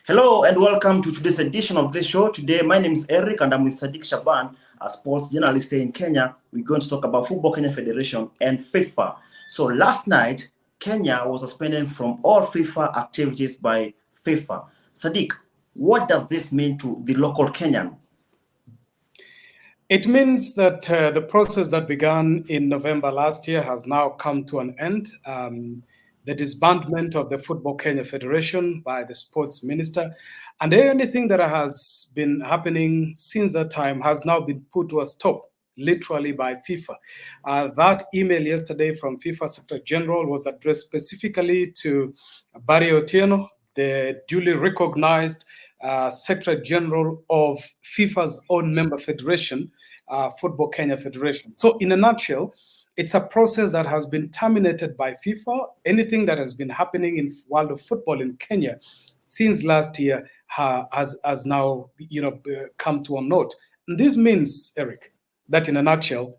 Hello and welcome to today's edition of this show. Today, my name is Eric and I'm with Saddique Shaban, a sports journalist here in Kenya. We're going to talk about Football Kenya Federation and FIFA. So last night, Kenya was suspended from all FIFA activities by FIFA. Saddique, what does this mean to the local Kenyan? It means that the process that began in November last year has now come to an end. The disbandment of the Football Kenya Federation by the sports minister. And anything that has been happening since that time has now been put to a stop, literally by FIFA. That email yesterday from FIFA Secretary General was addressed specifically to Barry Otieno, the duly recognized Secretary General of FIFA's own member federation, Football Kenya Federation. So in a nutshell, it's a process that has been terminated by FIFA. Anything that has been happening in world of football in Kenya since last year has now come to a note. And this means, Eric, that in a nutshell,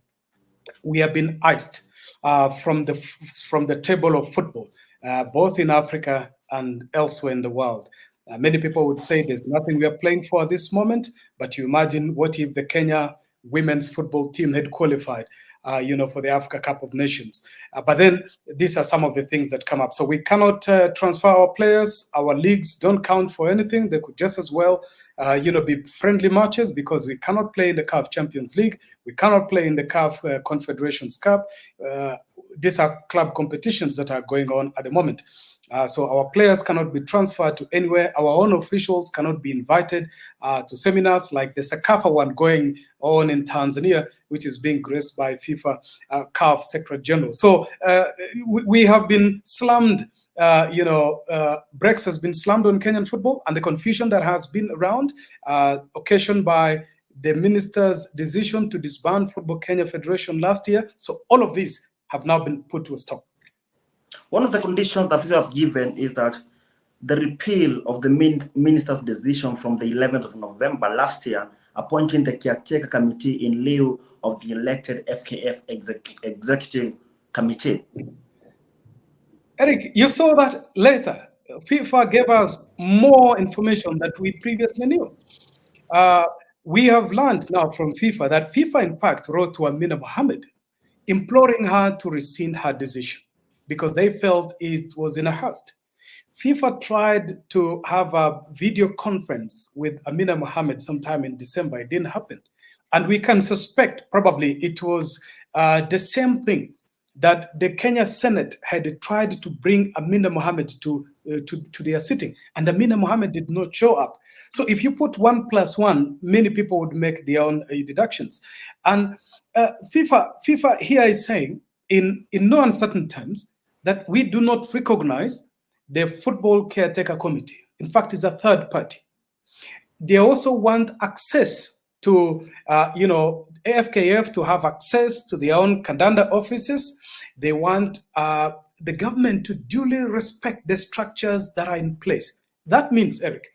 we have been iced from the table of football, both in Africa and elsewhere in the world. Many people would say there's nothing we are playing for at this moment, but you imagine what if the Kenya women's football team had qualified for the Africa Cup of Nations. But then these are some of the things that come up. So we cannot transfer our players. Our leagues don't count for anything. They could just as well, be friendly matches because we cannot play in the CAF Champions League. We cannot play in the CAF Confederations Cup. These are club competitions that are going on at the moment. So our players cannot be transferred to anywhere. Our own officials cannot be invited to seminars like the Sakafa one going on in Tanzania, which is being graced by FIFA CAF Secretary General. So we have been slammed. Brex has been slammed on Kenyan football, and the confusion that has been around, occasioned by the minister's decision to disband Football Kenya Federation last year. So all of these have now been put to a stop. One of the conditions that FIFA have given is that the repeal of the minister's decision from the 11th of November last year, appointing the caretaker committee in lieu of the elected FKF executive committee. Eric, you saw that later. FIFA gave us more information that we previously knew. We have learned now from FIFA that FIFA, in fact, wrote to Amina Mohammed, imploring her to rescind her decision, because they felt it was in a haste. FIFA tried to have a video conference with Amina Mohammed sometime in December. It didn't happen. And we can suspect probably it was the same thing that the Kenya Senate had tried to bring Amina Mohammed to their sitting, and Amina Mohammed did not show up. So if you put 1 + 1, many people would make their own deductions. And FIFA here is saying, in no uncertain terms, that we do not recognize the Football Caretaker Committee. In fact, it's a third party. They also want access to, AFKF to have access to their own Kandanda offices. They want the government to duly respect the structures that are in place. That means, Eric,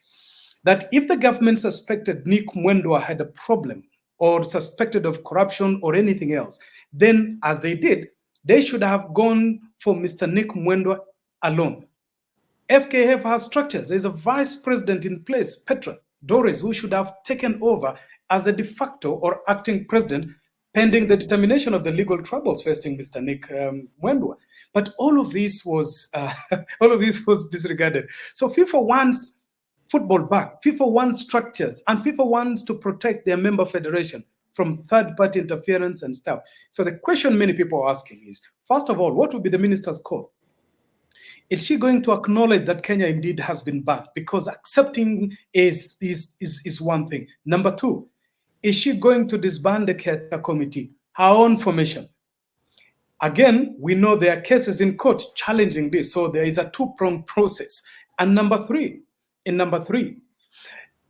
that if the government suspected Nick Mwendwa had a problem or suspected of corruption or anything else, then as they did, they should have gone for Mr. Nick Mwendwa alone. FKF has structures. There's a vice president in place, Petra Doris, who should have taken over as a de facto or acting president pending the determination of the legal troubles facing Mr. Nick Mwendwa. But all of this was disregarded. So FIFA wants football back. FIFA wants structures, and FIFA wants to protect their member federation from third-party interference and stuff. So the question many people are asking is, first of all, what will be the minister's call? Is she going to acknowledge that Kenya indeed has been banned? Because accepting is one thing. Number two, is she going to disband the caretaker committee, her own formation? Again, we know there are cases in court challenging this, so there is a two-pronged process. And number three,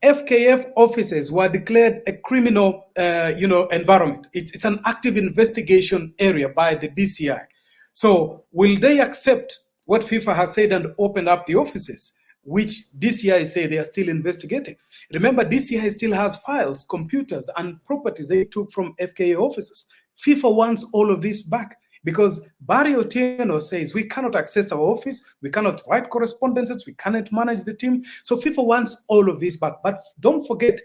FKF officers were declared a criminal, environment. It's an active investigation area by the DCI. So will they accept what FIFA has said and open up the offices, which DCI say they are still investigating? Remember, DCI still has files, computers, and properties they took from FKA offices. FIFA wants all of this back. because Barry Otieno says we cannot access our office, we cannot write correspondences, we cannot manage the team. So FIFA wants all of this back. But don't forget,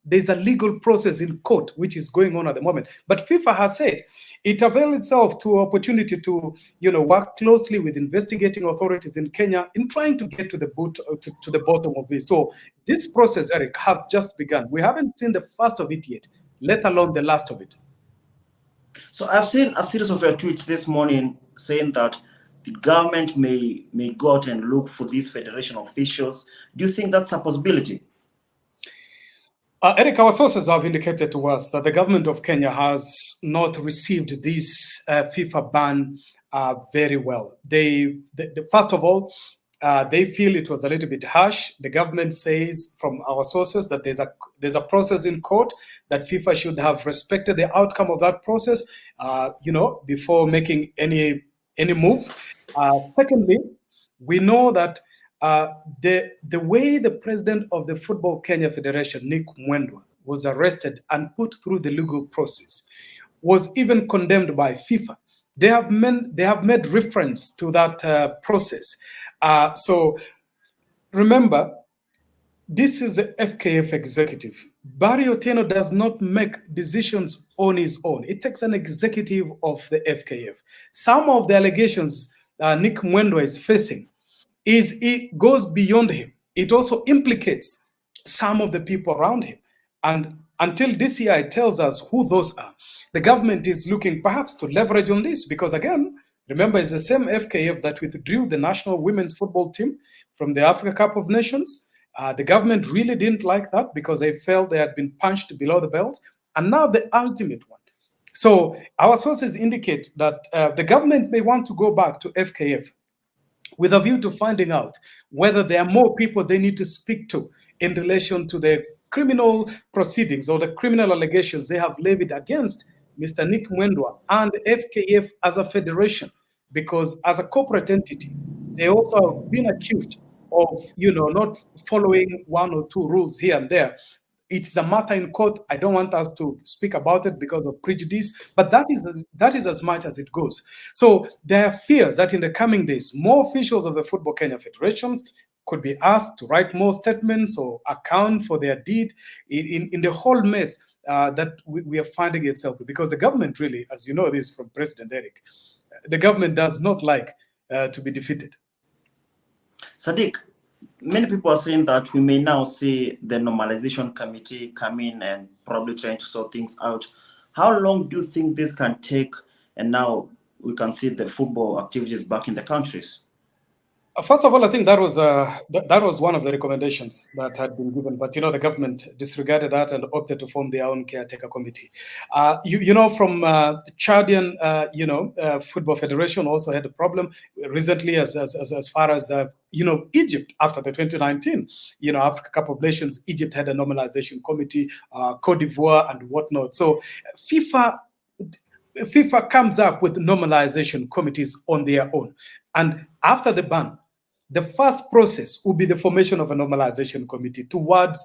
there's a legal process in court which is going on at the moment. But FIFA has said it avails itself to opportunity to, work closely with investigating authorities in Kenya in trying to get to the bottom of this. So this process, Eric, has just begun. We haven't seen the first of it yet, let alone the last of it. So I've seen a series of your tweets this morning saying that the government may go out and look for these federation officials. Do you think that's a possibility? Eric, our sources have indicated to us that the government of Kenya has not received this FIFA ban very well. First of all, they feel it was a little bit harsh. The government says from our sources that there's a process in court, that FIFA should have respected the outcome of that process, before making any move. Secondly, we know that the way the president of the Football Kenya Federation, Nick Mwendwa, was arrested and put through the legal process was even condemned by FIFA. They have made reference to that process. So remember, this is the FKF executive. Barry Otieno does not make decisions on his own. It takes an executive of the FKF. Some of the allegations Nick Mwendwa is facing it goes beyond him. It also implicates some of the people around him. And until DCI tells us who those are, the government is looking perhaps to leverage on this, because again, remember, it's the same FKF that withdrew the national women's football team from the Africa Cup of Nations. The government really didn't like that because they felt they had been punched below the belt. And now the ultimate one. So our sources indicate that the government may want to go back to FKF with a view to finding out whether there are more people they need to speak to in relation to the criminal proceedings or the criminal allegations they have levied against Mr. Nick Mwendwa and FKF as a federation, because as a corporate entity, they also have been accused of, not following one or two rules here and there. It's a matter in court. I don't want us to speak about it because of prejudice, but that is as much as it goes. So there are fears that in the coming days, more officials of the Football Kenya Federations could be asked to write more statements or account for their deed in the whole mess that we are finding itself with. Because the government really, as you know this from President Eric, the government does not like to be defeated. Saddique, many people are saying that we may now see the normalization committee come in and probably trying to sort things out. How long do you think this can take, and now we can see the football activities back in the countries? First of all, I think that was one of the recommendations that had been given, but the government disregarded that and opted to form their own caretaker committee. From the Chadian, Football Federation also had a problem recently, as far as Egypt after the 2019, Africa Cup of Nations. Egypt had a normalization committee, Cote d'Ivoire and whatnot. So FIFA comes up with normalization committees on their own, and after the ban, the first process will be the formation of a normalization committee towards,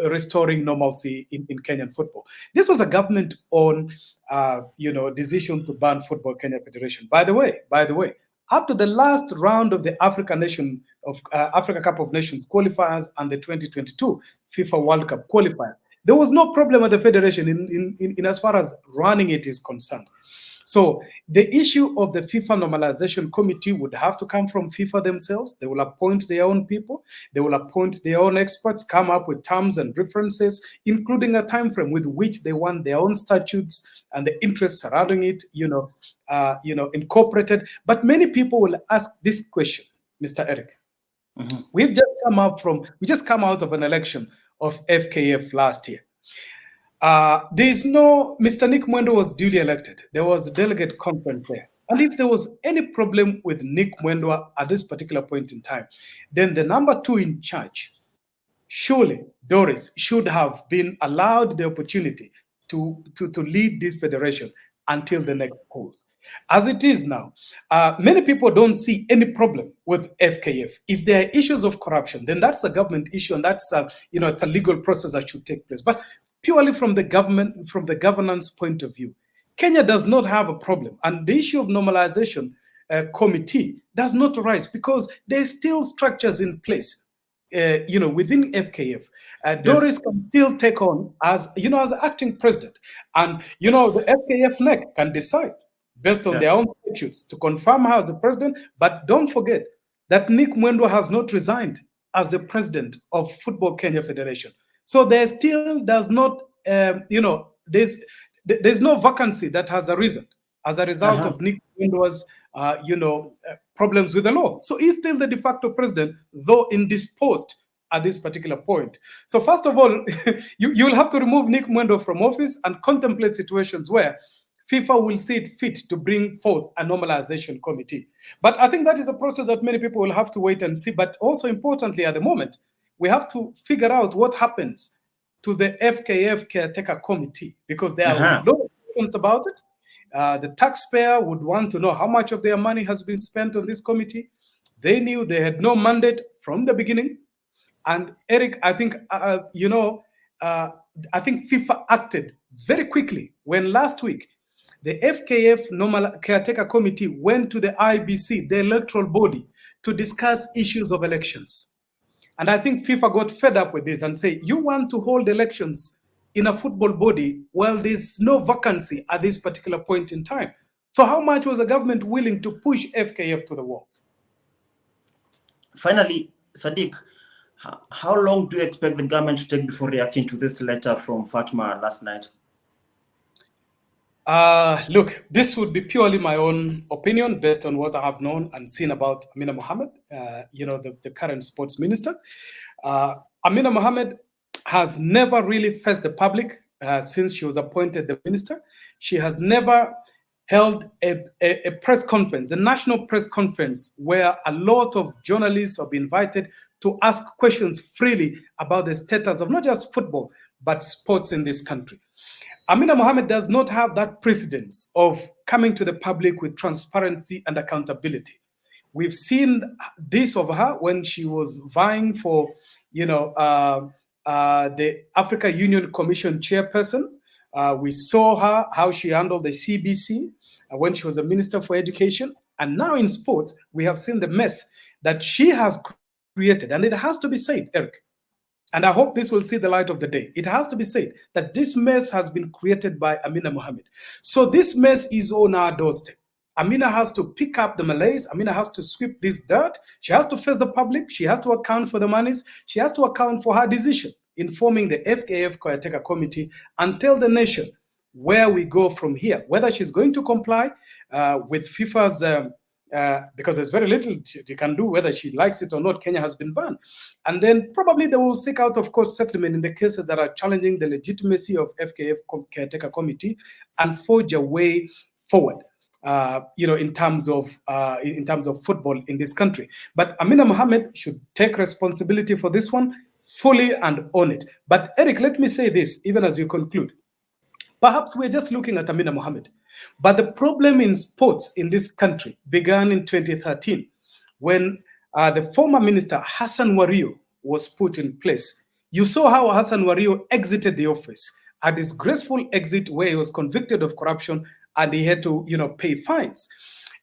restoring normalcy in Kenyan football. This was a government-owned, decision to ban Football Kenya Federation. By the way, up to the last round of the Africa Cup of Nations qualifiers and the 2022 FIFA World Cup qualifiers, there was no problem at the federation in as far as running it is concerned. So the issue of the FIFA normalization committee would have to come from FIFA themselves. They will appoint their own people. They will appoint their own experts, come up with terms and references, including a time frame with which they want their own statutes and the interests surrounding it, incorporated. But many people will ask this question, Mr. Eric. Mm-hmm. We just come out of an election of FKF last year. Mr. Nick Mwendwa was duly elected. There was a delegate conference there. And if there was any problem with Nick Mwendwa at this particular point in time, then the number 2 in charge, surely Doris, should have been allowed the opportunity to lead this federation until the next polls. As it is now, many people don't see any problem with FKF. If there are issues of corruption, then that's a government issue, and that's it's a legal process that should take place. But purely from the governance point of view, Kenya does not have a problem. And the issue of normalization committee does not arise because there's still structures in place, within FKF. Doris can still take on as acting president. And, the FKF NEC can decide based on their own statutes to confirm her as the president. But don't forget that Nick Mwendwa has not resigned as the president of Football Kenya Federation. So there still does not, there's no vacancy that has arisen as a result of Nick Mwendwa's, problems with the law. So he's still the de facto president, though indisposed at this particular point. So first of all, you'll have to remove Nick Mwendwa from office and contemplate situations where FIFA will see it fit to bring forth a normalization committee. But I think that is a process that many people will have to wait and see. But also importantly, at the moment, we have to figure out what happens to the FKF caretaker committee, because there are no questions about it. The taxpayer would want to know how much of their money has been spent on this committee. They knew they had no mandate from the beginning. And Eric, I think, I think FIFA acted very quickly when last week the FKF Normal Caretaker Committee went to the IBC, the electoral body, to discuss issues of elections. And I think FIFA got fed up with this and say, you want to hold elections in a football body, well, there's no vacancy at this particular point in time. So how much was the government willing to push FKF to the wall? Finally, Saddique, how long do you expect the government to take before reacting to this letter from Fatma last night? Look, this would be purely my own opinion based on what I have known and seen about Amina Mohammed, the current sports minister. Amina Mohammed has never really faced the public since she was appointed the minister. She has never held a press conference, a national press conference, where a lot of journalists have been invited to ask questions freely about the status of not just football, but sports in this country. Amina Mohammed does not have that precedence of coming to the public with transparency and accountability. We've seen this of her when she was vying for, the Africa Union Commission chairperson. We saw her, how she handled the CBC when she was a minister for education. And now in sports, we have seen the mess that she has created. And it has to be said, Eric, and I hope this will see the light of the day. It has to be said that this mess has been created by Amina Mohammed. So this mess is on our doorstep. Amina has to pick up the malaise. Amina has to sweep this dirt. She has to face the public. She has to account for the monies. She has to account for her decision in forming the FKF Caretaker Committee and tell the nation where we go from here, whether she's going to comply with FIFA's because there's very little she can do, whether she likes it or not. Kenya has been banned. And then probably they will seek out, of course, settlement in the cases that are challenging the legitimacy of FKF Caretaker Committee and forge a way forward, in terms of football in this country. But Amina Mohammed should take responsibility for this one fully and own it. But Eric, let me say this, even as you conclude. Perhaps we're just looking at Amina Mohammed. But the problem in sports in this country began in 2013 when the former minister Hassan Wario was put in place. You saw how Hassan Wario exited the office, a disgraceful exit where he was convicted of corruption and he had to, pay fines.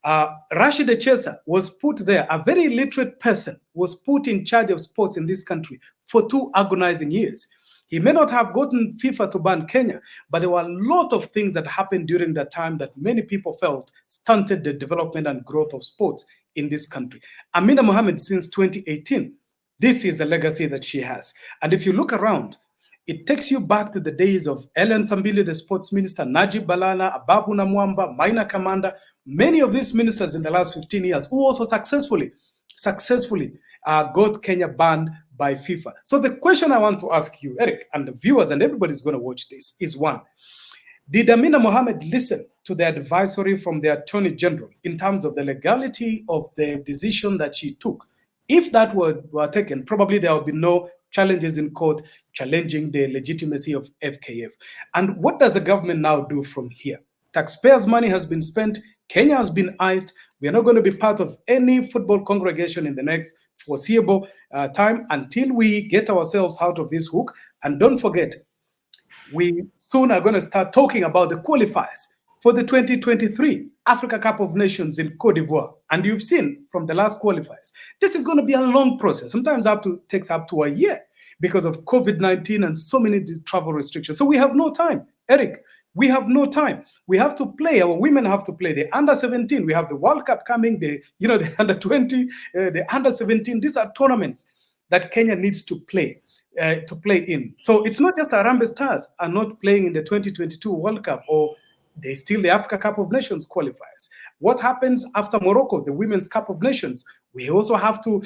Rashid Echesa was put there, a very illiterate person, was put in charge of sports in this country for 2 agonizing years. He may not have gotten FIFA to ban Kenya, but there were a lot of things that happened during that time that many people felt stunted the development and growth of sports in this country. Amina Mohammed, since 2018, this is a legacy that she has. And if you look around, it takes you back to the days of Ellen Sambili, the sports minister, Najib Balala, Ababu Namwamba, Maina Kamanda, many of these ministers in the last 15 years who also successfully got Kenya banned by FIFA. So the question I want to ask you, Eric, and the viewers and everybody's going to watch this is one, did Amina Mohammed listen to the advisory from the Attorney General in terms of the legality of the decision that she took? If that were taken, probably there would be no challenges in court challenging the legitimacy of FKF. And what does the government now do from here? Taxpayers' money has been spent. Kenya has been iced. We are not going to be part of any football congregation in the next foreseeable time until we get ourselves out of this hook. And don't forget, we soon are going to start talking about the qualifiers for the 2023 Africa Cup of Nations in Cote d'Ivoire. And you've seen from the last qualifiers, this is going to be a long process. Sometimes takes up to a year because of COVID-19 and so many travel restrictions. So we have no time, Eric. We have no time. We have to play. Our women have to play. The under-17. We have the World Cup coming. The under-20, the under-17. These are tournaments that Kenya needs to play in. So it's not just Harambee Stars are not playing in the 2022 World Cup, or they still the Africa Cup of Nations qualifiers. What happens after Morocco, the Women's Cup of Nations? We also have to,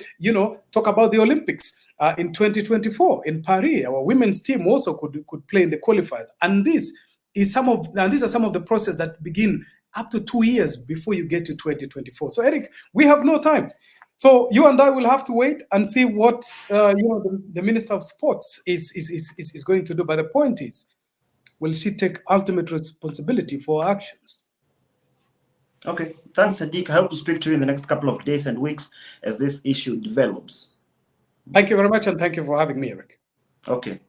talk about the Olympics in 2024 in Paris. Our women's team also could play in the qualifiers, and these are some of the process that begin up to 2 years before you get to 2024. So Eric, we have no time. So you and I will have to wait and see what the Minister of Sports is going to do. But the point is, will she take ultimate responsibility for actions? Okay, thanks, Saddique. I hope to speak to you in the next couple of days and weeks as this issue develops. Thank you very much, and thank you for having me, Eric. Okay.